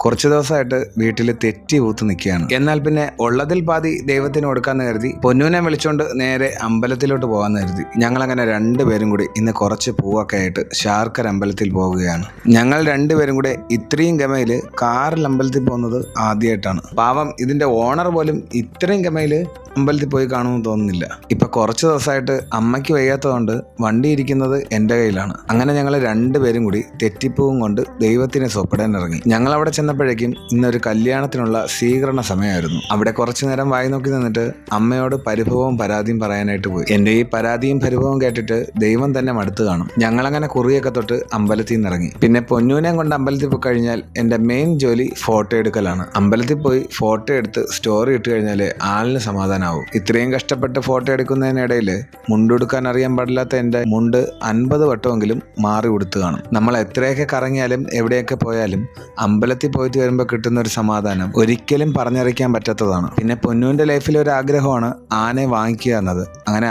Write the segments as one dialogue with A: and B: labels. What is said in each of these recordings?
A: കുറച്ചു ദിവസമായിട്ട് വീട്ടിൽ തെറ്റി ഊത്ത് നിൽക്കുകയാണ്. എന്നാൽ പിന്നെ ഉള്ളതിൽ പാതി ദൈവത്തിന് കൊടുക്കാന്ന് കരുതി പൊന്നൂനെ വിളിച്ചോണ്ട് നേരെ അമ്പലത്തിലോട്ട് പോകാന്ന് കരുതി ഞങ്ങളങ്ങനെ രണ്ടുപേരും കൂടി ഇന്ന് കുറച്ച് പൂവൊക്കെ ആയിട്ട് ശാർക്കര അമ്പലത്തിൽ പോവുകയാണ്. ഞങ്ങൾ രണ്ടുപേരും കൂടെ ഇത്രയും ഗമയില് കാറിൽ അമ്പലത്തിൽ പോകുന്നത് ആദ്യമായിട്ടാണ്. പാവം ഇതിന്റെ ഓണർ പോലും ഇത്രയും ഗമയില് അമ്പലത്തിൽ പോയി കാണുമെന്ന് തോന്നുന്നില്ല. ഇപ്പൊ കുറച്ച് ദിവസമായിട്ട് അമ്മയ്ക്ക് വയ്യാത്തതുകൊണ്ട് വണ്ടി ഇരിക്കുന്നത് എൻ്റെ കയ്യിലാണ്. അങ്ങനെ ഞങ്ങൾ രണ്ടുപേരും കൂടി തെറ്റിപ്പൂവും കൊണ്ട് ദൈവത്തിനെ സോപ്പിടാൻ ഇറങ്ങി. ഞങ്ങൾ അവിടെ ചെന്നപ്പോഴേക്കും ഇന്നൊരു കല്യാണത്തിനുള്ള സ്വീകരണ സമയമായിരുന്നു. അവിടെ കുറച്ചു നേരം വായി നോക്കി നിന്നിട്ട് അമ്മയോട് പരിഭവവും പരാതിയും പറയാനായിട്ട് പോയി. എൻ്റെ ഈ പരാതിയും പരിഭവവും കേട്ടിട്ട് ദൈവം തന്നെ മടുത്തു കാണും. ഞങ്ങളങ്ങനെ കുറിയൊക്കെ തൊട്ട് അമ്പലത്തിൽ നിന്ന് ഇറങ്ങി. പിന്നെ പൊന്നൂനെ കൊണ്ട് അമ്പലത്തിൽ പോയി കഴിഞ്ഞാൽ എൻ്റെ മെയിൻ ജോലി ഫോട്ടോ എടുക്കലാണ്. അമ്പലത്തിൽ പോയി ഫോട്ടോ എടുത്ത് സ്റ്റോറി ഇട്ട് കഴിഞ്ഞാൽ ആളിന് സമാധാനം. ഇത്രയും കഷ്ടപ്പെട്ട് ഫോട്ടോ എടുക്കുന്നതിനിടയിൽ മുണ്ടെടുക്കാൻ അറിയാൻ പാടില്ലാത്ത എൻ്റെ മുണ്ട് 50 വട്ടമെങ്കിലും മാറി ഉടുത്ത് കാണും. നമ്മൾ എത്രയൊക്കെ കറങ്ങിയാലും എവിടെയൊക്കെ പോയാലും അമ്പലത്തിൽ പോയിട്ട് വരുമ്പോൾ കിട്ടുന്ന ഒരു സമാധാനം ഒരിക്കലും പറഞ്ഞറിയിക്കാൻ പറ്റാത്തതാണ്. പിന്നെ പൊന്നൂന്റെ ലൈഫിലെ ഒരു ആഗ്രഹമാണ് ആനയെ വാങ്ങിക്കുക എന്നത്. അങ്ങനെ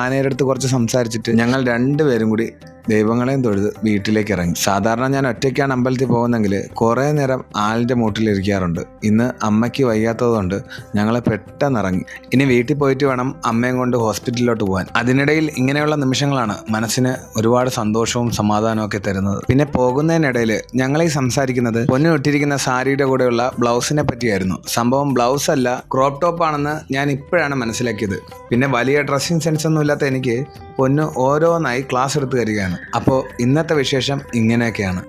A: ആനയുടെ അടുത്ത് കുറച്ച് സംസാരിച്ചിട്ട് ഞങ്ങൾ രണ്ടുപേരും കൂടി ദൈവങ്ങളെയും തൊഴുത് വീട്ടിലേക്ക് ഇറങ്ങി. സാധാരണ ഞാൻ ഒറ്റയ്ക്കാണ് അമ്പലത്തിൽ പോകുന്നെങ്കിൽ കുറേ നേരം ആലിൻ്റെ മൂട്ടിലിരിക്കാറുണ്ട്. ഇന്ന് അമ്മയ്ക്ക് വയ്യാത്തതുകൊണ്ട് ഞങ്ങൾ പെട്ടെന്ന് ഇറങ്ങി. ഇനി വീട്ടിൽ പോയിട്ട് വേണം അമ്മയും കൊണ്ട് ഹോസ്പിറ്റലിലോട്ട് പോകാൻ. അതിനിടയിൽ ഇങ്ങനെയുള്ള നിമിഷങ്ങളാണ് മനസ്സിന് ഒരുപാട് സന്തോഷവും സമാധാനവും ഒക്കെ തരുന്നത്. പിന്നെ പോകുന്നതിനിടയിൽ ഞങ്ങളീ സംസാരിക്കുന്നത് പൊന്നു ഇട്ടിരിക്കുന്ന സാരിയുടെ കൂടെയുള്ള ബ്ലൗസിനെ പറ്റിയായിരുന്നു. സംഭവം ബ്ലൗസ് അല്ല, ക്രോപ്പ് ടോപ്പ് ആണെന്ന് ഞാൻ ഇപ്പോഴാണ് മനസ്സിലാക്കിയത്. പിന്നെ വലിയ ഡ്രസ്സിങ് സെൻസ് ഒന്നും ഇല്ലാത്ത എനിക്ക് പൊന്നു ഓരോന്നായി ക്ലാസ് എടുത്ത് തരികയാണ്. അപ്പോൾ ഇന്നത്തെ വിശേഷം ഇങ്ങനെയൊക്കെയാണ്.